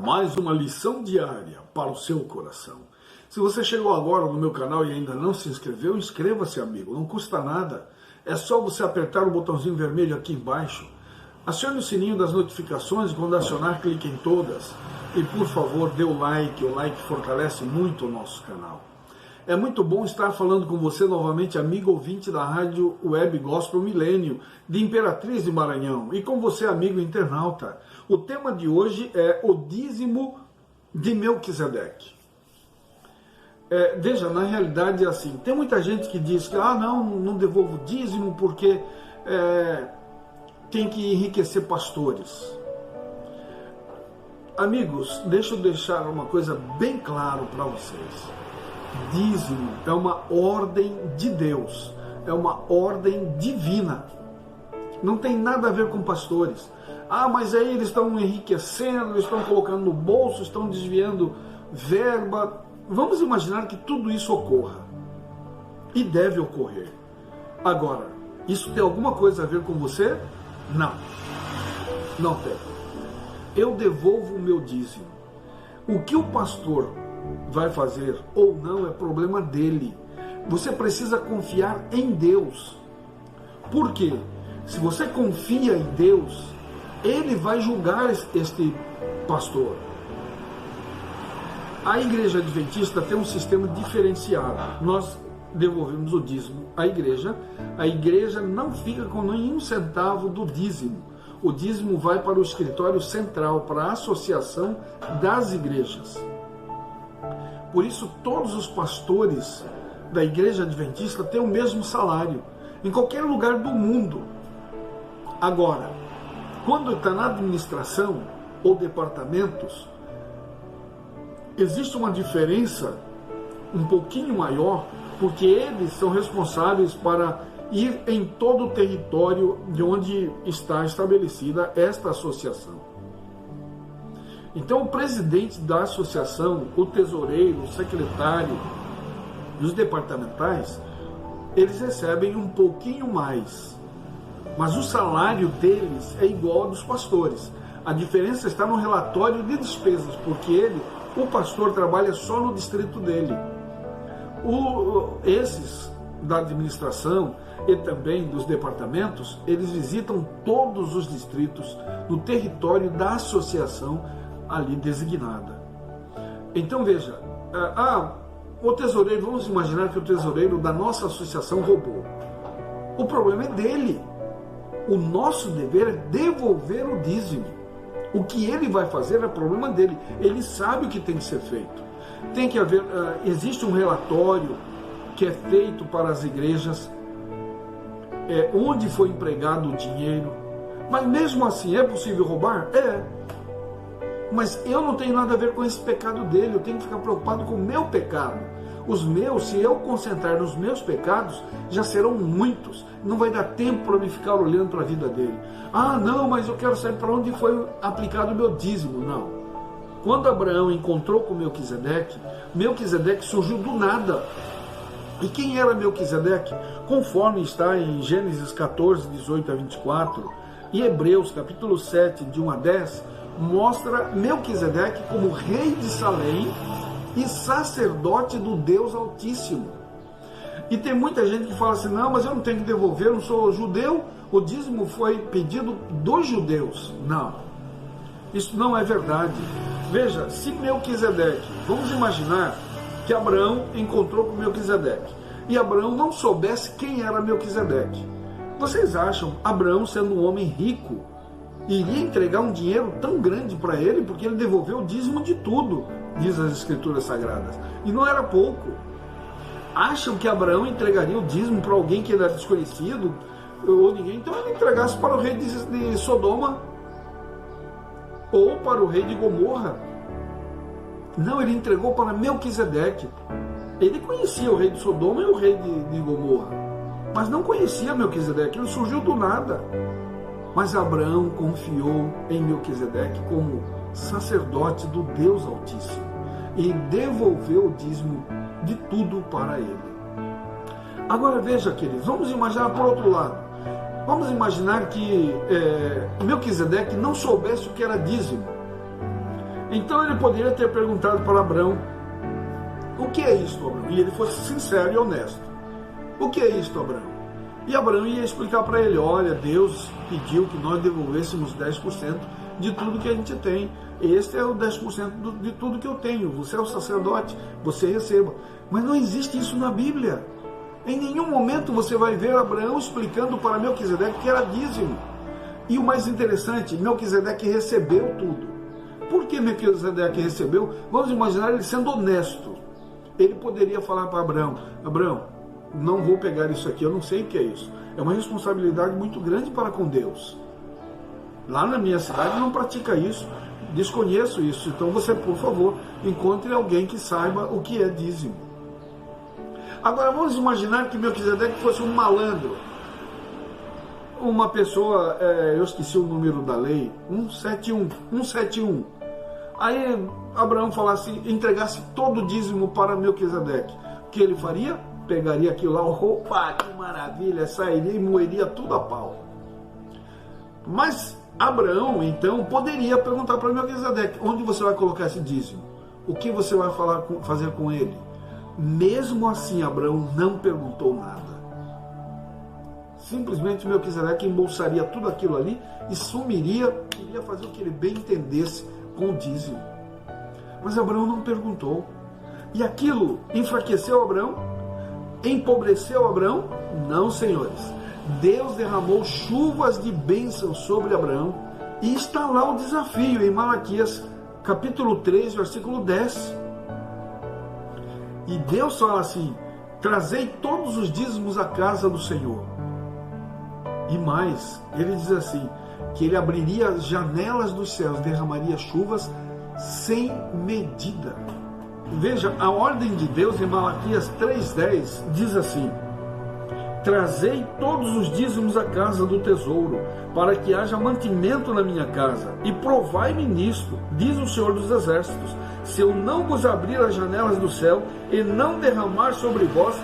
mais uma lição diária para o seu coração. Se você chegou agora no meu canal e ainda não se inscreveu, inscreva-se, amigo, não custa nada. É só você apertar o botãozinho vermelho aqui embaixo, acione o sininho das notificações e quando acionar, clique em todas. E por favor, dê o like fortalece muito o nosso canal. É muito bom estar falando com você novamente, amigo ouvinte da Rádio Web Gospel Milênio, de Imperatriz de Maranhão, e com você, amigo internauta. O tema de hoje é o dízimo de Melquisedeque. Veja, na realidade é assim, tem muita gente que diz que não devolvo dízimo porque tem que enriquecer pastores. Amigos, deixa eu deixar uma coisa bem clara para vocês. Dízimo é uma ordem de Deus, é uma ordem divina. Não tem nada a ver com pastores. Mas aí eles estão enriquecendo, eles estão colocando no bolso, estão desviando verba. Vamos imaginar que tudo isso ocorra. E deve ocorrer. Agora, isso tem alguma coisa a ver com você? Não. Não tem. Eu devolvo o meu dízimo. O que o pastor vai fazer ou não é problema dele. Você precisa confiar em Deus. Por quê? Se você confia em Deus, Ele vai julgar este pastor. A Igreja Adventista tem um sistema diferenciado. Nós devolvemos o dízimo à igreja. A igreja não fica com nenhum centavo do dízimo. O dízimo vai para o escritório central, para a associação das igrejas. Por isso, todos os pastores da Igreja Adventista têm o mesmo salário, em qualquer lugar do mundo. Agora, quando está na administração ou departamentos, existe uma diferença um pouquinho maior, porque eles são responsáveis para ir em todo o território de onde está estabelecida esta associação. Então, o presidente da associação, o tesoureiro, o secretário e os departamentais, eles recebem um pouquinho mais. Mas o salário deles é igual ao dos pastores. A diferença está no relatório de despesas, porque o pastor trabalha só no distrito dele. Esses da administração e também dos departamentos, eles visitam todos os distritos no território da associação ali designada. Então veja, o tesoureiro, vamos imaginar que o tesoureiro da nossa associação roubou. O problema é dele. O nosso dever é devolver o dízimo. O que ele vai fazer é problema dele. Ele sabe o que tem que ser feito. Tem que haver, existe um relatório que é feito para as igrejas, onde foi empregado o dinheiro. Mas mesmo assim, é possível roubar? Mas eu não tenho nada a ver com esse pecado dele, eu tenho que ficar preocupado com o meu pecado. Os meus, se eu concentrar nos meus pecados, já serão muitos. Não vai dar tempo para me ficar olhando para a vida dele. Não, mas eu quero saber para onde foi aplicado o meu dízimo. Não. Quando Abraão encontrou com Melquisedeque, Melquisedeque surgiu do nada. E quem era Melquisedeque? Conforme está em Gênesis 14, 18 a 24, e Hebreus capítulo 7, de 1 a 10, mostra Melquisedeque como rei de Salém e sacerdote do Deus Altíssimo. E tem muita gente que fala assim, não, mas eu não tenho que devolver, eu não sou judeu, o dízimo foi pedido dos judeus. Não, isso não é verdade. Veja, se Melquisedeque, vamos imaginar que Abraão encontrou com Melquisedeque, e Abraão não soubesse quem era Melquisedeque. Vocês acham Abraão, sendo um homem rico, iria entregar um dinheiro tão grande para ele, porque ele devolveu o dízimo de tudo, diz as Escrituras Sagradas, e não era pouco. Acham que Abraão entregaria o dízimo para alguém que ele era desconhecido, ou ninguém? Então ele entregasse para o rei de Sodoma, ou para o rei de Gomorra. Não, ele entregou para Melquisedeque. Ele conhecia o rei de Sodoma e o rei de Gomorra, mas não conhecia Melquisedeque, ele surgiu do nada. Mas Abraão confiou em Melquisedeque como sacerdote do Deus Altíssimo e devolveu o dízimo de tudo para ele. Agora veja, queridos, vamos imaginar por outro lado. Vamos imaginar que Melquisedeque não soubesse o que era dízimo. Então ele poderia ter perguntado para Abraão: o que é isto, Abraão? E ele fosse sincero e honesto. O que é isto, Abraão? E Abraão ia explicar para ele: olha, Deus pediu que nós devolvêssemos 10% de tudo que a gente tem. Este é o 10% de tudo que eu tenho. Você é o sacerdote, você receba. Mas não existe isso na Bíblia. Em nenhum momento você vai ver Abraão explicando para Melquisedeque que era dízimo. E o mais interessante, Melquisedeque recebeu tudo. Por que Melquisedeque recebeu? Vamos imaginar ele sendo honesto. Ele poderia falar para Abraão: Abraão, não vou pegar isso aqui, eu não sei o que é isso. É uma responsabilidade muito grande para com Deus. Lá na minha cidade não pratica isso, desconheço isso. Então você, por favor, encontre alguém que saiba o que é dízimo. Agora vamos imaginar que Melquisedeque fosse um malandro. Uma pessoa, eu esqueci o número da lei, 171. Aí Abraão falasse, entregasse todo o dízimo para Melquisedeque. O que ele faria? Pegaria aquilo lá, opa, que maravilha, sairia e moeria tudo a pau. Mas Abraão, então, poderia perguntar para Melquisedeque: onde você vai colocar esse dízimo? O que você vai fazer com ele? Mesmo assim, Abraão não perguntou nada. Simplesmente Melquisedeque embolsaria tudo aquilo ali e sumiria, iria fazer o que ele bem entendesse com o dízimo. Mas Abraão não perguntou. E aquilo enfraqueceu Abraão? Empobreceu Abraão? Não, senhores. Deus derramou chuvas de bênçãos sobre Abraão. E está lá o desafio em Malaquias, capítulo 3, versículo 10. E Deus fala assim: trazei todos os dízimos à casa do Senhor. E mais, ele diz assim, que ele abriria as janelas dos céus, derramaria chuvas sem medida. Veja, a ordem de Deus em Malaquias 3,10 diz assim: trazei todos os dízimos à casa do tesouro, para que haja mantimento na minha casa, e provai-me nisto, diz o Senhor dos Exércitos, se eu não vos abrir as janelas do céu e não derramar sobre vós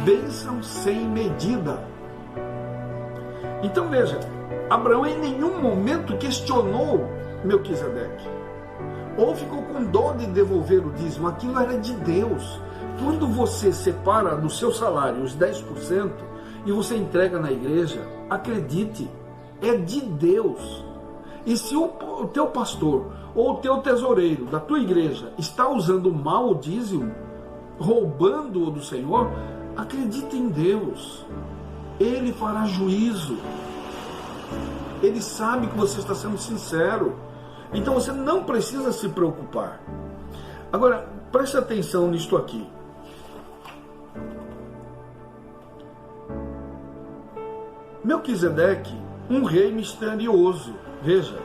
bênção sem medida. Então veja, Abraão em nenhum momento questionou Melquisedeque, ou ficou com dó de devolver o dízimo. Aquilo era de Deus. Quando você separa do seu salário os 10% e você entrega na igreja, acredite, é de Deus. E se o teu pastor ou o teu tesoureiro da tua igreja está usando mal o dízimo, roubando-o do Senhor, acredite em Deus. Ele fará juízo. Ele sabe que você está sendo sincero. Então você não precisa se preocupar. Agora, preste atenção nisto aqui. Melquisedeque, um rei misterioso. Veja,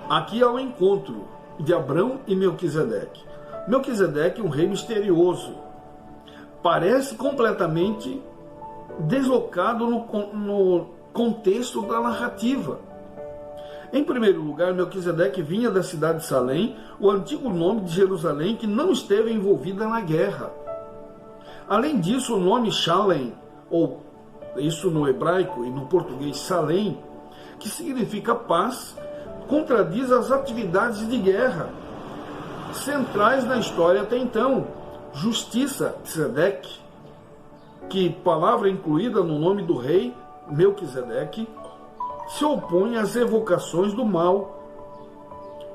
aqui há um encontro de Abraão e Melquisedeque. Melquisedeque, um rei misterioso, parece completamente deslocado no contexto da narrativa. Em primeiro lugar, Melquisedeque vinha da cidade de Salém, o antigo nome de Jerusalém, que não esteve envolvida na guerra. Além disso, o nome Shalem, ou isso no hebraico e no português Salém, que significa paz, contradiz as atividades de guerra centrais na história até então. Justiça, Tzedek, que palavra incluída no nome do rei Melquisedeque, se opõe às evocações do mal.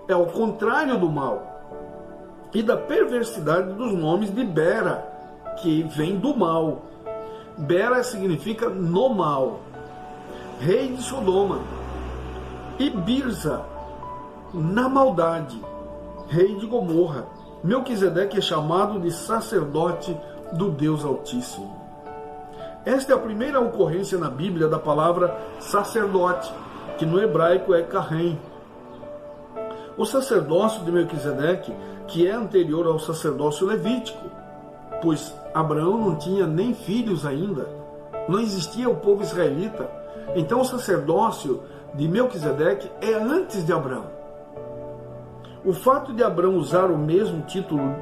É o contrário do mal e da perversidade dos nomes de Bera, que vem do mal. Bera significa no mal. Rei de Sodoma. E Birza, na maldade. Rei de Gomorra. Melquisedeque é chamado de sacerdote do Deus Altíssimo. Esta é a primeira ocorrência na Bíblia da palavra sacerdote, que no hebraico é Kahen. O sacerdócio de Melquisedeque, que é anterior ao sacerdócio levítico, pois Abraão não tinha nem filhos ainda, não existia o povo israelita. Então o sacerdócio de Melquisedeque é antes de Abraão. O fato de Abraão usar o mesmo título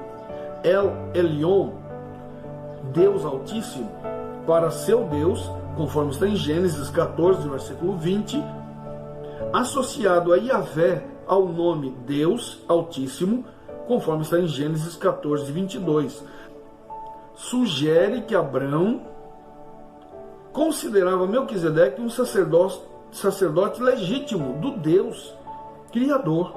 El Elyon, Deus Altíssimo, para seu Deus, conforme está em Gênesis 14, versículo 20, associado a Yahvé ao nome Deus Altíssimo, conforme está em Gênesis 14, 22. Sugere que Abrão considerava Melquisedeque um sacerdote legítimo do Deus Criador.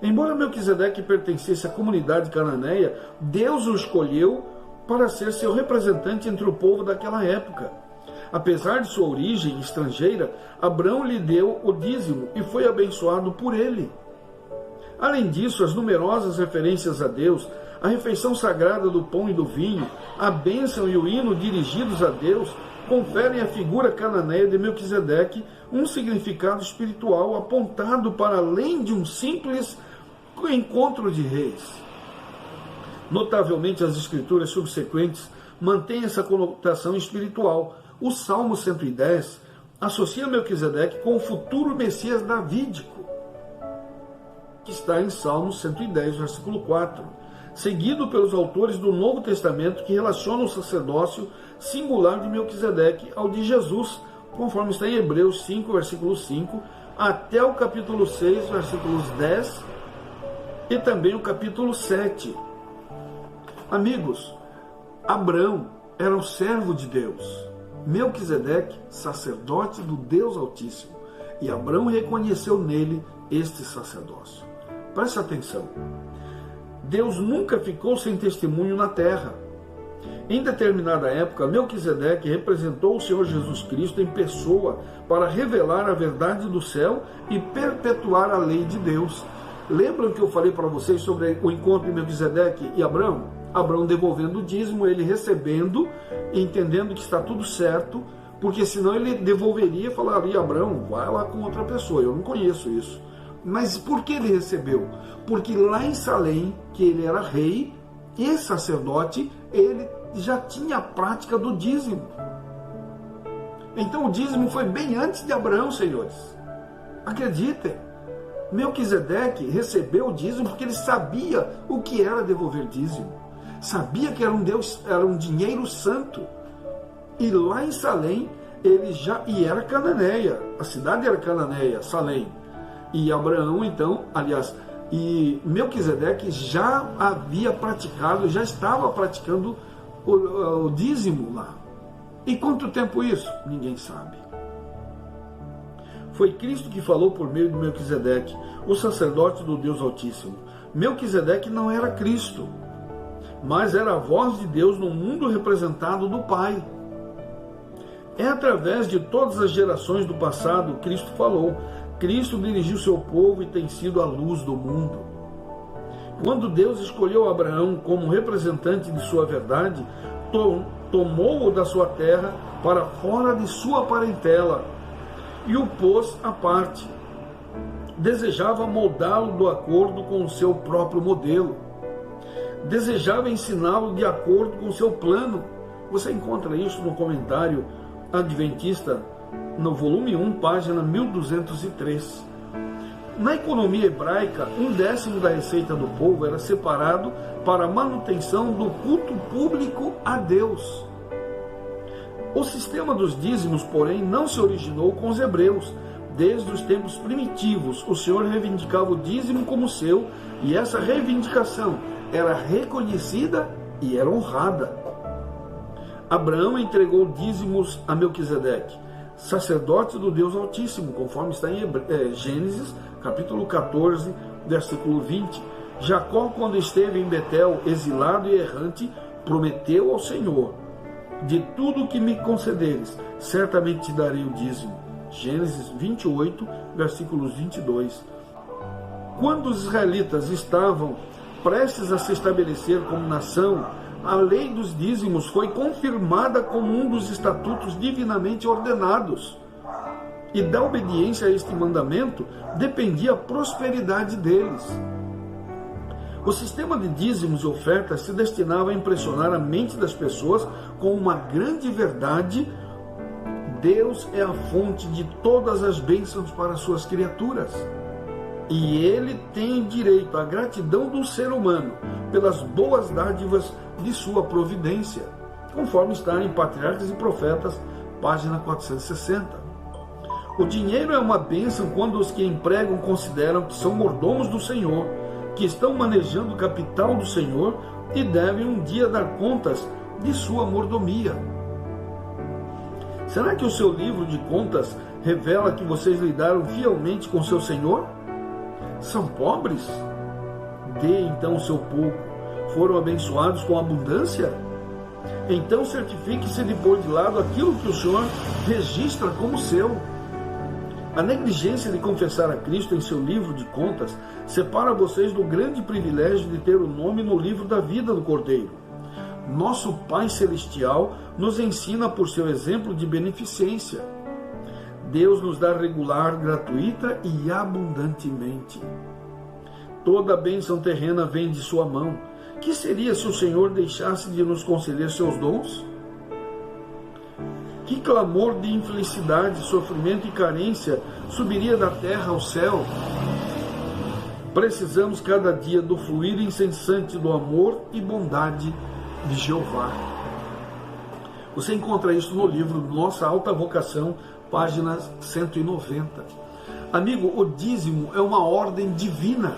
Embora Melquisedeque pertencesse à comunidade cananeia, Deus o escolheu para ser seu representante entre o povo daquela época. Apesar de sua origem estrangeira, Abrão lhe deu o dízimo e foi abençoado por ele. Além disso, as numerosas referências a Deus, a refeição sagrada do pão e do vinho, a bênção e o hino dirigidos a Deus, conferem à figura cananeia de Melquisedeque um significado espiritual apontado para além de um simples encontro de reis. Notavelmente, as escrituras subsequentes mantêm essa conotação espiritual. O Salmo 110 associa Melquisedeque com o futuro Messias davídico, que está em Salmo 110, versículo 4, seguido pelos autores do Novo Testamento, que relacionam o sacerdócio singular de Melquisedeque ao de Jesus, conforme está em Hebreus 5, versículo 5, até o capítulo 6, versículos 10, e também o capítulo 7. Amigos, Abrão era um servo de Deus, Melquisedeque, sacerdote do Deus Altíssimo, e Abrão reconheceu nele este sacerdócio. Preste atenção. Deus nunca ficou sem testemunho na terra. Em determinada época, Melquisedeque representou o Senhor Jesus Cristo em pessoa para revelar a verdade do céu e perpetuar a lei de Deus. Lembram que eu falei para vocês sobre o encontro de Melquisedeque e Abrão? Abrão devolvendo o dízimo, ele recebendo, entendendo que está tudo certo, porque senão ele devolveria e falaria: Abrão, vai lá com outra pessoa, eu não conheço isso. Mas por que ele recebeu? Porque lá em Salém, que ele era rei e sacerdote, ele já tinha a prática do dízimo. Então o dízimo foi bem antes de Abraão, senhores. Acreditem. Melquisedeque recebeu o dízimo porque ele sabia o que era devolver dízimo. Sabia que era um dinheiro santo. E lá em Salém, e era cananeia. A cidade era cananeia, Salém. E Abraão, então, e Melquisedeque já havia praticado, já estava praticando o dízimo lá. E quanto tempo isso? Ninguém sabe. Foi Cristo que falou por meio de Melquisedeque, o sacerdote do Deus Altíssimo. Melquisedeque não era Cristo, mas era a voz de Deus no mundo representado do Pai. É através de todas as gerações do passado Cristo falou. Cristo dirigiu seu povo e tem sido a luz do mundo. Quando Deus escolheu Abraão como representante de sua verdade, tomou-o da sua terra para fora de sua parentela e o pôs à parte. Desejava moldá-lo de acordo com o seu próprio modelo. Desejava ensiná-lo de acordo com o seu plano. Você encontra isso no comentário adventista, no volume 1, página 1203. Na economia hebraica, 1/10 da receita do povo era separado para a manutenção do culto público a Deus. O sistema dos dízimos, porém, não se originou com os hebreus. Desde os tempos primitivos, o Senhor reivindicava o dízimo como seu, e essa reivindicação era reconhecida e era honrada. Abraão entregou dízimos a Melquisedeque, sacerdote do Deus Altíssimo, conforme está em Gênesis, capítulo 14, versículo 20. Jacó, quando esteve em Betel, exilado e errante, prometeu ao Senhor: de tudo que me concederes, certamente te darei o dízimo. Gênesis 28, versículos 22. Quando os israelitas estavam prestes a se estabelecer como nação, a lei dos dízimos foi confirmada como um dos estatutos divinamente ordenados. E da obediência a este mandamento dependia a prosperidade deles. O sistema de dízimos e ofertas se destinava a impressionar a mente das pessoas com uma grande verdade: Deus é a fonte de todas as bênçãos para suas criaturas. E Ele tem direito à gratidão do ser humano pelas boas dádivas de sua providência, conforme está em Patriarcas e Profetas, página 460. O dinheiro é uma bênção quando os que empregam consideram que são mordomos do Senhor, que estão manejando o capital do Senhor e devem um dia dar contas de sua mordomia. Será que o seu livro de contas revela que vocês lidaram fielmente com seu Senhor? São pobres? Dê então o seu pouco. Foram abençoados com abundância? Então certifique-se de pôr de lado aquilo que o Senhor registra como seu. A negligência de confessar a Cristo em seu livro de contas separa vocês do grande privilégio de ter o nome no livro da vida do Cordeiro. Nosso Pai Celestial nos ensina por seu exemplo de beneficência. Deus nos dá regular, gratuita e abundantemente. Toda a bênção terrena vem de sua mão. Que seria se o Senhor deixasse de nos conceder seus dons? Que clamor de infelicidade, sofrimento e carência subiria da terra ao céu? Precisamos cada dia do fluir incessante do amor e bondade de Jeová. Você encontra isso no livro Nossa Alta Vocação, página 190. Amigo, o dízimo é uma ordem divina.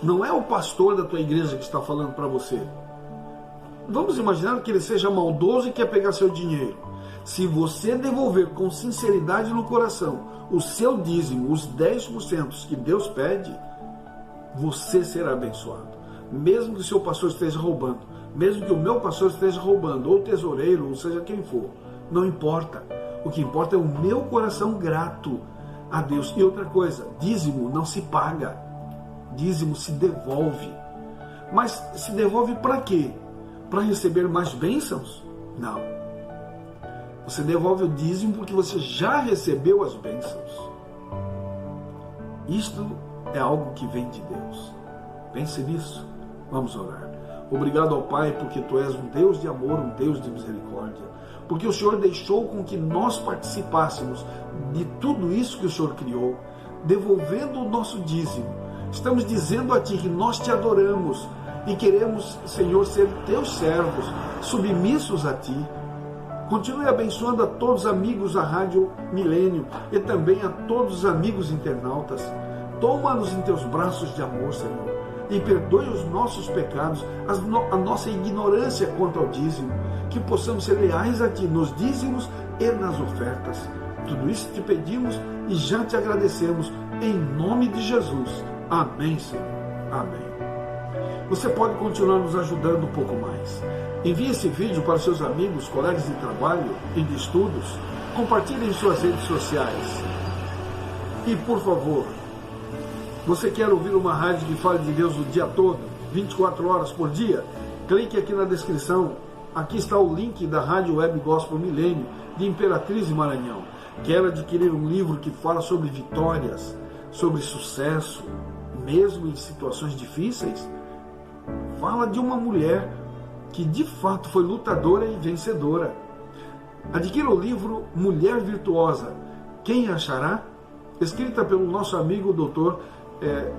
Não é o pastor da tua igreja que está falando para você. Vamos imaginar que ele seja maldoso e quer pegar seu dinheiro. Se você devolver com sinceridade no coração o seu dízimo, os 10% que Deus pede, você será abençoado. Mesmo que o seu pastor esteja roubando, mesmo que o meu pastor esteja roubando, ou tesoureiro, ou seja quem for, não importa. O que importa é o meu coração grato a Deus. E outra coisa, dízimo não se paga, dízimo se devolve. Mas se devolve para quê? Para receber mais bênçãos? Não. Você devolve o dízimo porque você já recebeu as bênçãos. Isto é algo que vem de Deus. Pense nisso. Vamos orar. Obrigado ao Pai, porque Tu és um Deus de amor, um Deus de misericórdia. Porque o Senhor deixou com que nós participássemos de tudo isso que o Senhor criou, devolvendo o nosso dízimo. Estamos dizendo a Ti que nós Te adoramos e queremos, Senhor, ser Teus servos, submissos a Ti. Continue abençoando a todos os amigos da Rádio Milênio e também a todos os amigos internautas. Toma-nos em Teus braços de amor, Senhor, e perdoe os nossos pecados, a nossa ignorância quanto ao dízimo, que possamos ser leais a Ti nos dízimos e nas ofertas. Tudo isso te pedimos e já te agradecemos, em nome de Jesus. Amém, Senhor. Amém. Você pode continuar nos ajudando um pouco mais. Envie esse vídeo para seus amigos, colegas de trabalho e de estudos. Compartilhe em suas redes sociais. E, por favor, você quer ouvir uma rádio que fale de Deus o dia todo, 24 horas por dia? Clique aqui na descrição. Aqui está o link da Rádio Web Gospel Milênio, de Imperatriz e Maranhão. Quer adquirir um livro que fala sobre vitórias, sobre sucesso, mesmo em situações difíceis? Fala de uma mulher que de fato foi lutadora e vencedora. Adquira o livro Mulher Virtuosa, Quem Achará? Escrita pelo nosso amigo Dr.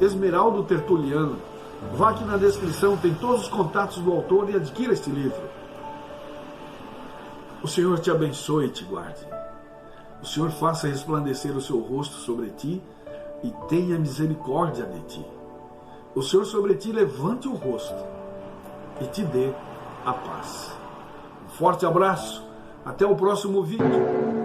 Esmeraldo Tertuliano. Vá aqui na descrição, tem todos os contatos do autor e adquira este livro. O Senhor te abençoe e te guarde. O Senhor faça resplandecer o seu rosto sobre ti e tenha misericórdia de ti. O Senhor sobre ti levante o rosto e te dê a paz. Um forte abraço. Até o próximo vídeo.